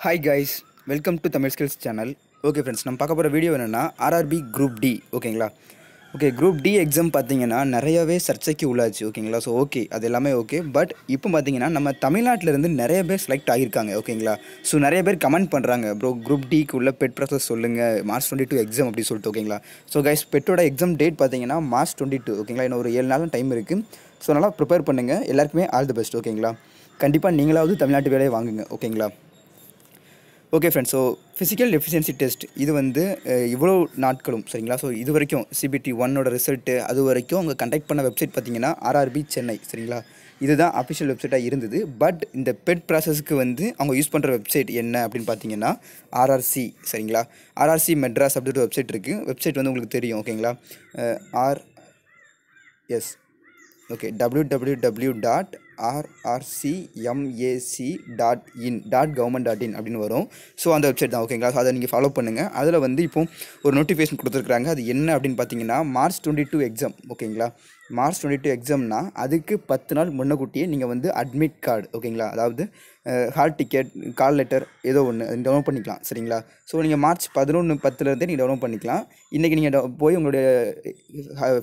Hi guys, welcome to Tamil Skills channel. Okay friends, நம்ம பார்க்க போகிற வீடியோ என்னென்னா ஆர்ஆர்பி குரூப் டி ஓகேங்களா. ஓகே குரூப் டி எக்ஸாம் பார்த்தீங்கன்னா நிறையவே சர்ச்சைக்கு உள்ளாச்சு ஓகேங்களா. ஸோ ஓகே அது எல்லாமே ஓகே. பட் இப்போ பார்த்தீங்கன்னா நம்ம தமிழ்நாட்டிலேருந்து நிறைய பேர் செலக்ட் ஆகியிருக்காங்க ஓகேங்களா. ஸோ நிறைய பேர் கமெண்ட் பண்ணுறாங்க ப்ரோ குரூப் டிக்கு உள்ள பெட் ப்ராசஸ் சொல்லுங்கள் March 22 எக்ஸாம் அப்படி சொல்லிட்டு ஓகேங்களா. ஸோ கைஸ் பெட்டோட எக்ஸாம் டேட் பார்த்தீங்கன்னா March 22 ஓகேங்களா. இன்னும் ஒரு 7 நாள் டைம் இருக்குது. ஸோ நல்லா ப்ரிப்பேர் பண்ணுங்கள். எல்லாருக்குமே ஆல் தி பெஸ்ட் ஓகேங்களா. கண்டிப்பாக நீங்களாவது தமிழ்நாட்டு வேலையை வாங்குங்க ஓகேங்களா. Okay friends, so physical efficiency test இது வந்து இவ்வளோ நாட்களும் சரிங்களா. ஸோ இது வரைக்கும் CBT 1 ரிசல்ட்டு அது வரைக்கும் அவங்க கண்டக்ட் பண்ண வெப்சைட் பார்த்தீங்கன்னா ஆர்ஆர்பி சென்னை சரிங்களா. இதுதான் அஃபிஷியல் வெப்சைட்டாக இருந்தது. பட் இந்த பெட் ப்ராசஸ்க்கு வந்து அவங்க யூஸ் பண்ணுற வெப்சைட் என்ன அப்படின்னு பார்த்தீங்கன்னா ஆர்ஆர்சி சரிங்களா. ஆர்ஆர்சி மெட்ராஸ் அப்படின்ற வெப்சைட் இருக்குது. வெப்சைட் வந்து உங்களுக்கு தெரியும் ஓகேங்களா. ஆர்எஸ் ஓகே www.rrcmac.in.government.in அப்படின்னு வரும். ஸோ அந்த வெப்சைட் தான் ஓகேங்களா. ஸோ அதை நீங்கள் ஃபாலோ பண்ணுங்கள். அதில் வந்து இப்போ ஒரு நோட்டிஃபிகேஷன் கொடுத்துருக்குறாங்க. அது என்ன அப்படின்னு பார்த்தீங்கன்னா March 22 எக்ஸாம் ஓகேங்களா. March 22 எக்ஸாம்னா அதுக்கு 10 நாள் முன்னக்கூட்டியே நீங்கள் வந்து அட்மிட் கார்டு ஓகேங்களா, அதாவது ஹால் டிக்கெட் கால் லெட்டர் ஏதோ ஒன்று டவுன்லோட் பண்ணிக்கலாம் சரிங்களா. ஸோ நீங்கள் March 11/10 நீங்கள் டவுன்லோட் பண்ணிக்கலாம். இன்றைக்கி நீங்கள் போய் உங்களுடைய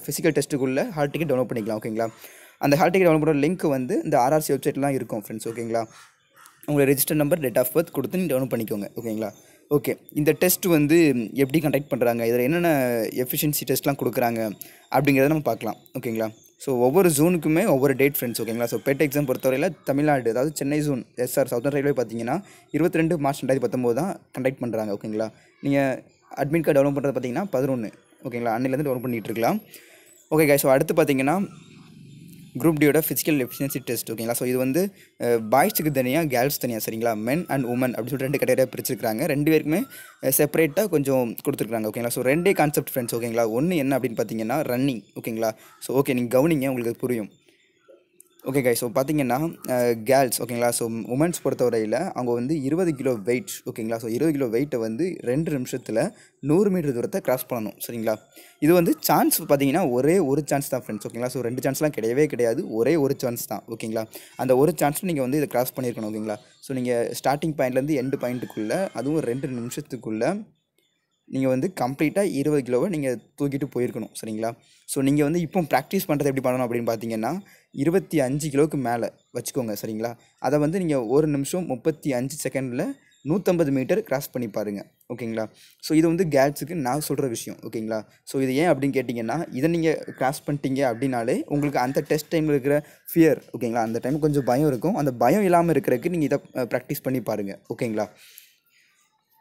ஃபிசிக்கல் டெஸ்ட்டுக்குள்ளே ஹால் டிக்கெட் டவுன்லோட் பண்ணிக்கலாம் ஓகேங்களா. அந்த ஹால் டிக்கெட் டவுன்லோட் பண்ணுற லிங்க் வந்து இந்த ஆர்ஆர்சி வெப்சைட்லாம் இருக்கும் ஃப்ரெண்ட்ஸ் ஓகேங்களா. உங்களோட register number date of birth கொடுத்து நீங்கள் டவுன்லோட் பண்ணிக்கோங்க ஓகேங்களா. ஓகே இந்த டெஸ்ட் வந்து எப்படி கண்டக்ட் பண்ணுறாங்க, இதில் என்னென்ன எஃபிஷியன்சி டெஸ்ட்லாம் கொடுக்குறாங்க அப்படிங்கிறத நம்ம பார்க்கலாம் ஓகேங்களா. ஸோ ஒவ்வொரு ஜோனுக்குமே ஒவ்வொரு டேட் ஃப்ரெண்ட்ஸ் ஓகேங்களா. ஸோ பெட் எக்ஸாம் பொறுத்தவரையில் தமிழ்நாடு அதாவது Chennai zone SR southern railway பார்த்தீங்கன்னா 22 மார்ச் 2019 தான் கண்டக்ட் பண்ணுறாங்க ஓகேங்களா. நீங்கள் அட்மிட் கார்டு டவுன்லோட் பண்ணுறது பார்த்தீங்கன்னா 11 ஓகேங்களா. அன்னிலேருந்து டவுன்லோட் பண்ணிகிட்டு இருக்கலாம். ஓகே கைஸ், ஸோ அடுத்து பார்த்தீங்கன்னா குரூப் டியோட ஃபிசிக்கல் எஃபிஷியன்சி டெஸ்ட் ஓகேங்களா. ஸோ இது வந்து பாய்ஸுக்கு தனியாக கேர்ள்ஸ் தனியாக சரிங்களா. மென் அண்ட் உமன் அப்படின்னு சொல்லிட்டு 2 கேட்டகரியாக பிரிச்சிருக்காங்க. 2 பேருக்குமே செப்பரேட்டாக கொஞ்சம் கொடுத்துருக்காங்க ஓகேங்களா. ஸோ 2 கான்செப்ட் ஃப்ரெண்ட்ஸ் ஓகேங்களா. ஒன்று என்ன அப்படின்னு பார்த்தீங்கன்னா ரன்னிங் ஓகேங்களா. ஸோ ஓகே நீங்கள் கவனிங்க, உங்களுக்கு புரியும் ஓகே கைஸ். ஸோ பார்த்தீங்கன்னா கேர்ள்ஸ் ஓகேங்களா. ஸோ உமன்ஸ் பொறுத்தவரையில் அவங்க வந்து 20 கிலோ வெயிட் ஓகேங்களா. ஸோ 20 கிலோ வெயிட்டை வந்து 2 நிமிஷத்தில் 100 மீட்டர் தூரத்தை கிராஸ் பண்ணணும் சரிங்களா. இது வந்து சான்ஸ் பார்த்தீங்கன்னா ஒரே ஒரு சான்ஸ் தான் ஃப்ரெண்ட்ஸ் ஓகேங்களா. ஸோ 2 சான்ஸ்லாம் கிடையவே கிடையாது, ஒரே ஒரு சான்ஸ் தான் ஓகேங்களா. அந்த ஒரு சான்ஸில் நீங்கள் வந்து இதை கிராஸ் பண்ணியிருக்கணும் ஓகேங்களா. ஸோ நீங்கள் ஸ்டார்டிங் பாயிண்ட்லேருந்து எண்டு பாயிண்ட்டுக்குள்ளே அதுவும் 2 நிமிஷத்துக்குள்ளே நீங்கள் வந்து கம்ப்ளீட்டாக 20 கிலோவை நீங்கள் தூக்கிட்டு போயிருக்கணும் சரிங்களா. ஸோ நீங்கள் வந்து இப்போ ப்ராக்டிஸ் பண்ணுறது எப்படி பண்ணணும் அப்படின்னு பார்த்தீங்கன்னா 25 கிலோவுக்கு மேலே வச்சுக்கோங்க சரிங்களா. அதை வந்து நீங்கள் 1 நிமிஷம் 35 செகண்டில் 150 மீட்டர் கிராஸ் பண்ணி பாருங்கள் ஓகேங்களா. ஸோ இது வந்து கேர்ள்ஸுக்கு நான் சொல்கிற விஷயம் ஓகேங்களா. ஸோ இது ஏன் அப்படின்னு கேட்டிங்கன்னா இதை நீங்கள் கிராஸ் பண்ணிட்டீங்க அப்படின்னாலே உங்களுக்கு அந்த டெஸ்ட் டைமில் இருக்கிற ஃபியர் ஓகேங்களா, அந்த டைம் கொஞ்சம் பயம் இருக்கும். அந்த பயம் இல்லாமல் இருக்கிறதுக்கு நீங்கள் இதை ப்ராக்டிஸ் பண்ணி பாருங்கள் ஓகேங்களா.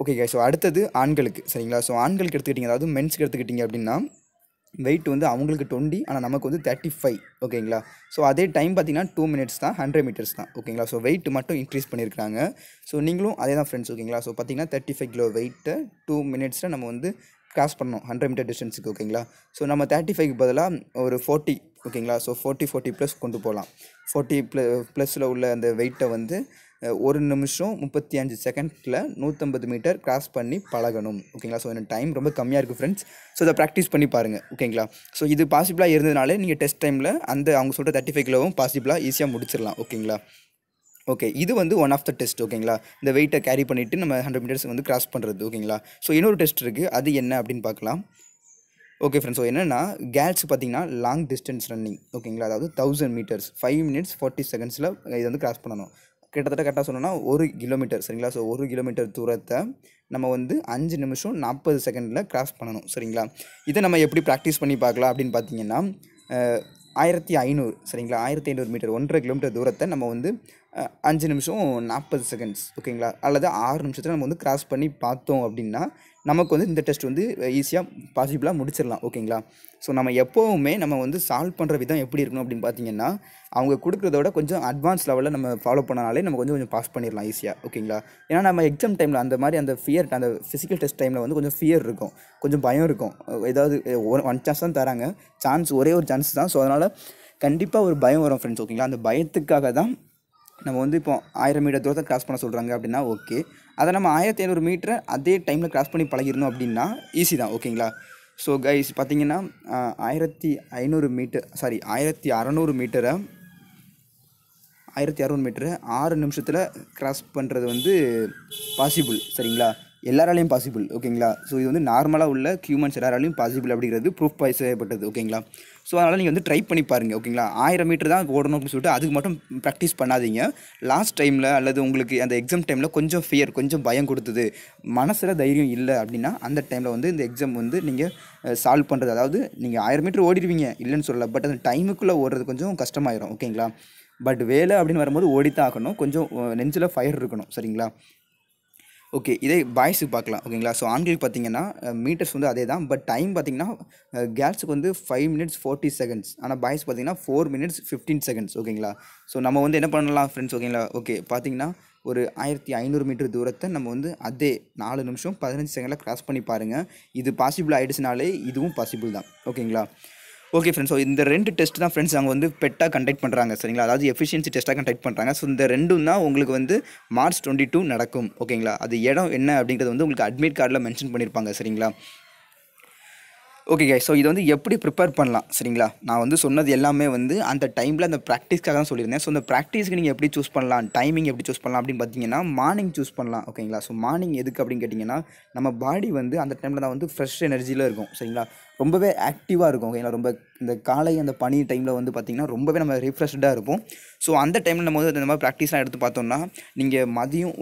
ஓகே ஸோ அடுத்தது ஆண்களுக்கு சரிங்களா. ஸோ ஆண்களுக்கு எடுத்துக்கிட்டிங்க, அதாவது மென்ஸ்க்கு எடுத்துக்கிட்டிங்க அப்படின்னா வெயிட் வந்து அவங்களுக்கு 20 ஆனால் நமக்கு வந்து 35 ஓகேங்களா. ஸோ அதே டைம் பார்த்தீங்கன்னா 2 மினிட்ஸ் தான், 100 மீட்டர்ஸ் தான் ஓகேங்களா. ஸோ வெயிட் மட்டும் இன்க்ரீஸ் பண்ணியிருக்காங்க. ஸோ நீங்களும் அதே தான் ஃப்ரெண்ட்ஸ் ஓகேங்களா. ஸோ பார்த்தீங்கன்னா 35 கிலோ வெயிட்டை 2 மினிட்ஸில் நம்ம வந்து கிராஸ் பண்ணணும் 100 மீட்டர் டிஸ்டன்ஸுக்கு ஓகேங்களா. ஸோ நம்ம 35க்கு பதிலாக ஒரு 40 ஓகேங்களா. ஸோ 40 ப்ளஸ் கொண்டு போகலாம். 40 ப்ளஸில் உள்ள அந்த வெயிட்டை வந்து 1 நிமிஷம் 35 செகண்டில் 150 மீட்டர் கிராஸ் பண்ணி பழகணும் ஓகேங்களா. ஸோ எனக்கு டைம் ரொம்ப கம்மியாக இருக்குது ஃப்ரெண்ட்ஸ். ஸோ இதை ப்ராக்டிஸ் பண்ணி பாருங்கள் ஓகேங்களா. ஸோ இது பாசிபிளாக இருந்ததுனாலே நீங்கள் டெஸ்ட் டைமில் அந்த அவங்க சொல்கிற 35 கிலோவும் பாசிபிளாக ஈஸியாக முடிச்சிடலாம் ஓகேங்களா. ஓகே இது வந்து ஒன் ஆஃப் த டெஸ்ட் ஓகேங்களா. இந்த வெயிட்டை கேரி பண்ணிவிட்டு நம்ம 100 மீட்டர்ஸ் வந்து கிராஸ் பண்ணுறது ஓகேங்களா. ஸோ இன்னொரு டெஸ்ட் இருக்குது, அது என்ன அப்படின்னு பார்க்கலாம். ஓகே ஃப்ரெண்ட்ஸ், ஸோ என்னென்னா கேர்ள்ஸ் பார்த்தீங்கன்னா லாங் டிஸ்டன்ஸ் ரன்னிங் ஓகேங்களா, அதாவது 1000 மீட்டர்ஸ் 5 minutes 40 seconds இது வந்து கிராஸ் பண்ணணும். கிட்டத்தட்ட கரெக்டாக சொன்னோன்னா 1 கிலோமீட்டர் சரிங்களா. ஸோ 1 கிலோமீட்டர் தூரத்தை நம்ம வந்து 5 நிமிஷம் 40 செகண்டில் கிராஸ் பண்ணணும் சரிங்களா. இதை நம்ம எப்படி ப்ராக்டிஸ் பண்ணி பார்க்கலாம் அப்படின்னு பார்த்தீங்கன்னா 1500 சரிங்களா. 1500 மீட்டர் 1.5 கிலோமீட்டர் தூரத்தை நம்ம வந்து 5 நிமிஷம் 40 செகண்ட்ஸ் ஓகேங்களா, அல்லது 6 நிமிஷத்தில் நம்ம வந்து கிராஸ் பண்ணி பார்த்தோம் அப்படின்னா நமக்கு வந்து இந்த டெஸ்ட் வந்து ஈஸியாக பாசிபிளாக முடிச்சிடலாம் ஓகேங்களா. ஸோ நம்ம எப்போவுமே நம்ம வந்து சால்வ் பண்ணுற விதம் எப்படி இருக்கணும் அப்படின்னு பார்த்தீங்கன்னா அவங்க கொடுக்குறத விட கொஞ்சம் அட்வான்ஸ் லெவலில் நம்ம ஃபாலோ பண்ணனாலே நம்ம கொஞ்சம் பாஸ் பண்ணிடலாம் ஈஸியாக ஓகேங்களா. ஏன்னா நம்ம எக்ஸாம் டைமில் அந்த மாதிரி அந்த ஃபியர் அந்த ஃபிசிக்கல் டெஸ்ட் டைமில் வந்து கொஞ்சம் ஃபியர் இருக்கும், கொஞ்சம் பயம் இருக்கும். ஏதாவது 1 சான்ஸ் தான் தராங்க, சான்ஸ் ஒரே ஒரு சான்ஸ் தான். ஸோ அதனால் கண்டிப்பாக ஒரு பயம் வரும் ஃப்ரெண்ட்ஸ் ஓகேங்களா. அந்த பயத்துக்காக தான் நம்ம வந்து இப்போ 1000 மீட்டர் தூரத்தை கிராஸ் பண்ண சொல்கிறாங்க அப்படின்னா ஓகே, அதை நம்ம 1500 மீட்டரை அதே டைமில் கிராஸ் பண்ணி பழகிடணும் அப்படின்னா ஈஸி தான் ஓகேங்களா. ஸோ கைஸ் பார்த்தீங்கன்னா 1600 மீட்டரை 1600 மீட்டரை 6 நிமிஷத்தில் கிராஸ் பண்ணுறது வந்து பாசிபிள் சரிங்களா, எல்லாராலையும் பாசிபிள் ஓகேங்களா. ஸோ இது வந்து நார்மலாக உள்ள ஹியூமன்ஸ் எல்லாராலையும் பாசிபிள் அப்படிங்கிறது ப்ரூஃப் செய்யப்பட்டது ஓகேங்களா. ஸோ அதனால் நீங்கள் வந்து ட்ரை பண்ணி பாருங்கள் ஓகேங்களா. 1000 மீட்டர் தான் ஓடணும் அப்படின்னு சொல்லிட்டு அதுக்கு மட்டும் ப்ராக்டிஸ் பண்ணாதீங்க. லாஸ்ட் டைமில் அல்லது உங்களுக்கு அந்த எக்ஸாம் டைமில் கொஞ்சம் ஃபியர், கொஞ்சம் பயம் கொடுத்தது, மனசில் தைரியம் இல்லை அப்படின்னா அந்த டைமில் வந்து இந்த எக்ஸாம் வந்து நீங்கள் சால்வ் பண்ணுறது, அதாவது நீங்கள் 1000 மீட்டர் ஓடிடுவீங்க இல்லைன்னு சொல்லலை, பட் அந்த டைமுக்குள்ளே ஓடுறது கொஞ்சம் கஷ்டமாயிரும் ஓகேங்களா. பட் வேலை அப்படின்னு வரும்போது ஓடித்தான் ஆகணும், கொஞ்சம் நெஞ்சில் ஃபயர் இருக்கணும் சரிங்களா. ஓகே, இதே பாய்ஸுக்கு பார்க்கலாம் ஓகேங்களா. ஸோ ஆண்களுக்கு பார்த்தீங்கன்னா மீட்டர்ஸ் வந்து அதே தான், பட் டைம் பார்த்தீங்கன்னா கேர்ள்ஸுக்கு வந்து 5 minutes 40 seconds, ஆனால் பாய்ஸ் பார்த்தீங்கன்னா 4 minutes 15 seconds ஓகேங்களா. ஸோ நம்ம வந்து என்ன பண்ணலாம் ஃப்ரெண்ட்ஸ் ஓகேங்களா. ஓகே பார்த்தீங்கன்னா ஒரு 1500 மீட்டர் தூரத்தை நம்ம வந்து அதே 4 நிமிஷம் 15 செகண்டில் கிராஸ் பண்ணி பாருங்கள். இது பாசிபிள் ஆகிடுச்சுனாலே இதுவும் பாசிபிள் தான் ஓகேங்களா. ஓகே ஃப்ரெண்ட்ஸ், ஸோ இந்த 2 டெஸ்ட் தான் ஃப்ரெண்ட்ஸ் அங்கே வந்து பெட்டாக கண்டக்ட் பண்ணுறாங்க சரிங்களா, அதாவது எஃபிஷியன்சி டெஸ்ட்டாக கண்டக்ட் பண்ணுறாங்க. ஸோ இந்த 2ம் தான் உங்களுக்கு வந்து March 22 நடக்கும் ஓகேங்களா. அது இடம் என்ன அப்படிங்கிறது வந்து உங்களுக்கு அட்மிட் கார்டில் மென்ஷன் பண்ணியிருப்பாங்க சரிங்களா. ஓகே கைஸ், ஸோ இது வந்து எப்படி ப்ரிப்பேர் பண்ணலாம் சரிங்களா. நான் வந்து சொன்னது எல்லாமே வந்து அந்த டைமில் அந்த ப்ராக்டிஸ்க்காக தான் சொல்லியிருந்தேன். ஸோ அந்த ப்ராக்டிஸ்க்கு நீங்கள் எப்படி சூஸ் பண்ணலாம், டைமிங் எப்படி சூஸ் பண்ணலாம் அப்படின்னு பார்த்தீங்கன்னா மார்னிங் சூஸ் பண்ணலாம் ஓகேங்களா. ஸோ மார்னிங் எதுக்கு அப்படின்னு கேட்டிங்கன்னா நம்ம பாடி வந்து அந்த டைமில் தான் வந்து ஃப்ரெஷ் எனர்ஜியில் இருக்கும் சரிங்களா, ரொம்பவே ஆக்டிவாக இருக்கும் ஓகேங்களா. ரொம்ப இந்த காலை அந்த பனி டைமில் வந்து பார்த்திங்கன்னா ரொம்பவே நம்ம ரிஃப்ரெஷ்டாக இருப்போம். ஸோ அந்த டைமில் நம்ம வந்து இந்த மாதிரி ப்ராக்டிஸ்லாம் எடுத்து பார்த்தோம்னா நீங்கள் மதியம்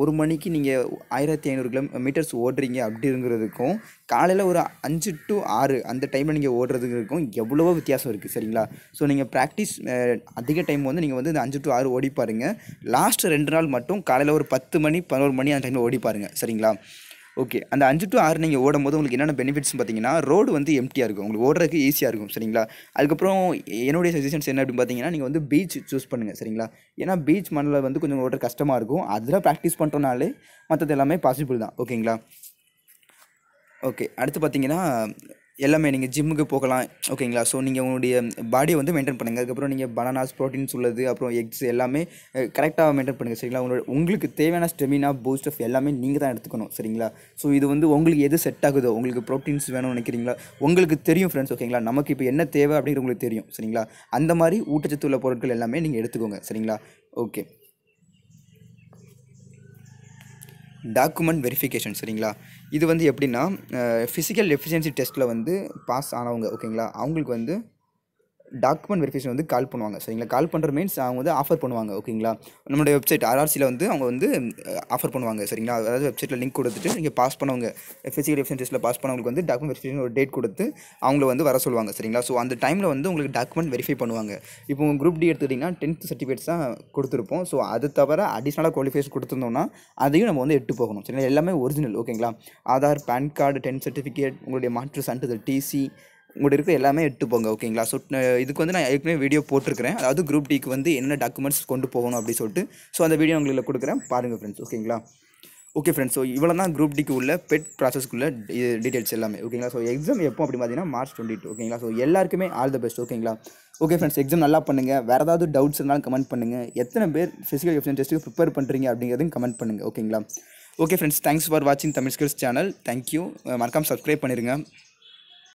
ஒரு மணிக்கு நீங்கள் 1500 மீட்டர்ஸ் ஓடுறீங்க அப்படிங்கிறதுக்கும் காலையில் ஒரு 5 to 6 அந்த டைமில் நீங்கள் ஓடுறதுக்கும் எவ்வளவோ வித்தியாசம் இருக்குது சரிங்களா. ஸோ நீங்கள் ப்ராக்டிஸ் அதிக டைம் வந்து நீங்கள் வந்து இந்த 5 to 6 ஓடி பாருங்கள். லாஸ்ட் 2 நாள் மட்டும் காலையில் ஒரு 10 மணி 11 மணி அந்த டைமில் ஓடி பாருங்கள் சரிங்களா. ஓகே, அந்த 5 to 6 நீங்கள் ஓடும் போது உங்களுக்கு என்னென்ன பெனிஃபிட்ஸ் பார்த்தீங்கன்னா ரோடு வந்து எம்டியாக இருக்கும், உங்களுக்கு ஓடுறதுக்கு ஈஸியாக இருக்கும் சரிங்களா. அதுக்கப்புறம் என்னுடைய சஜஷன்ஸ் என்ன அப்படின்னு பார்த்தீங்கன்னா நீங்கள் வந்து பீச் சூஸ் பண்ணுங்கள் சரிங்களா. ஏன்னா பீச் மண்ணில் வந்து கொஞ்சம் ஓடுற கஷ்டமாக இருக்கும், அதில் ப்ராக்டிஸ் பண்ணுறோனாலே மற்றது எல்லாமே பாசிபிள் தான் ஓகேங்களா. ஓகே, அடுத்து பார்த்தீங்கன்னா எல்லாமே நீங்கள் ஜிம்முக்கு போகலாம் ஓகேங்களா. ஸோ நீங்கள் உங்களுடைய பாடியை வந்து மெயின்டைன் பண்ணுங்கள். அதுக்கப்புறம் நீங்கள் பனானாஸ், ப்ரோட்டீன்ஸ் உள்ளது, அப்புறம் எக்ஸ் எல்லாமே கரெக்டாக மெயின்டைன் பண்ணுங்கள் சரிங்களா. உங்களுக்கு தேவையான ஸ்டெமினா பூஸ்டப் எல்லாமே நீங்கள் தான் எடுத்துக்கணும் சரிங்களா. ஸோ இது வந்து உங்களுக்கு எது செட் ஆகுதோ, உங்களுக்கு ப்ரோட்டீன்ஸ் வேணும்னு நினைக்கிறீங்களா, உங்களுக்கு தெரியும் ஃப்ரெண்ட்ஸ் ஓகேங்களா. நமக்கு இப்போ என்ன தேவை அப்படிங்கிற உங்களுக்கு தெரியும் சரிங்களா. அந்த மாதிரி ஊட்டச்சத்து உள்ள பொருட்கள் எல்லாமே நீங்கள் எடுத்துக்கோங்க சரிங்களா. ஓகே, டாக்குமெண்ட் வெரிஃபிகேஷன் சரிங்களா. இது வந்து எப்படின்னா ஃபிசிக்கல் எஃபிஷியன்சி டெஸ்ட்டில் வந்து பாஸ் ஆனவங்க ஓகேங்களா, அவங்களுக்கு வந்து டாக்குமெண்ட் வெரிஃபிகேஷன் வந்து கால் பண்ணுவாங்க சரிங்களா. கால் பண்ணுற மீன்ஸ் அவங்க வந்து ஆஃபர் பண்ணுவாங்க ஓகேங்களா. நம்மளுடைய வெப்சைட் RRCயில் வந்து அவங்க வந்து ஆஃபர் பண்ணுவாங்க சரிங்களா. அதாவது வெப்சைட்டில் லிங்க் கொடுத்துட்டு நீங்கள் பாஸ் பண்ணவங்க ஃபிசிக்கல் எஃபிஷியன்சி டெஸ்ட்டில் பாஸ் பண்ணவங்களுக்கு வந்து டாக்குமெண்ட் வெரிஃபிகேஷன் ஒரு டேட் கொடுத்து அவங்கள வந்து வர சொல்லுவாங்க சரிங்களா. ஸோ அந்த டைமில் வந்து உங்களுக்கு டாக்குமெண்ட் வெரிஃபை பண்ணுவாங்க. இப்போ உங்கள் குரூப் டி எடுத்துக்கிட்டிங்கன்னா 10th சர்டிஃபிகேட்ஸ் தான் கொடுத்துருப்போம். ஸோ அது தவிர அடிஷ்னலாக குவாலிஃபிகேஷன் கொடுத்துருந்தோம்னா அதையும் நம்ம வந்து எட்டு போகணும் சரிங்களா. எல்லாமே ஒரிஜினல் ஓகேங்களா. Aadhaar, pan card, 10th certificate, உங்களுடைய மாற்று சான்றிதழ், டிசி, உங்கள்கிட்ட இருக்க எல்லாமே எடுத்து போங்க ஓகேங்களா. ஸோ இதுக்கு வந்து நான் ஏற்கனவே வீடியோ போட்டிருக்கிறேன், அதாவது குரூப் டிக்கு வந்து என்ன டாக்குமெண்ட்ஸ் கொண்டு போகணும் அப்படின்னு சொல்லிட்டு. ஸோ அந்த வீடியோ உங்களுக்கு கொடுக்குறேன் பாருங்கள் ஃப்ரெண்ட்ஸ் ஓகேங்களா. ஓகே ஃப்ரெண்ட்ஸ், ஸோ இவ்வளோ தான் குரூப் டிக்கு உள்ள பெட் ப்ராசஸ்க்குள்ள டீட்டெயில்ஸ் எல்லாமே ஓகேங்களா. ஸோ எக்ஸாம் எப்போ அப்படின்னு பார்த்தீங்கன்னா March 22 ஓகேங்களா. ஸோ எல்லாருக்குமே ஆல் த பெஸ்ட் ஓகேங்களா. ஓகே ஃப்ரெண்ட்ஸ், எக்ஸாம் நல்லா பண்ணுங்கள். வேறு ஏதாவது டவுட்ஸ் இருந்தாலும் கமெண்ட் பண்ணுங்கள். எத்தனை பேர் ஃபிசிக்கல் எஃபிஷியன்சி டெஸ்ட்டுக்கு ப்ரிப்பேர் பண்ணுறீங்க அப்படிங்கிறதையும் கமெண்ட் பண்ணுங்கள் ஓகேங்களா. ஓகே ஃப்ரெண்ட்ஸ், தேங்க்ஸ் ஃபார் வாட்சிங் தமிழ் ஸ்கில்ஸ் சேனல். தேங்க்யூ. மறக்காமல் சப்ஸ்கிரைப் பண்ணிடுங்க.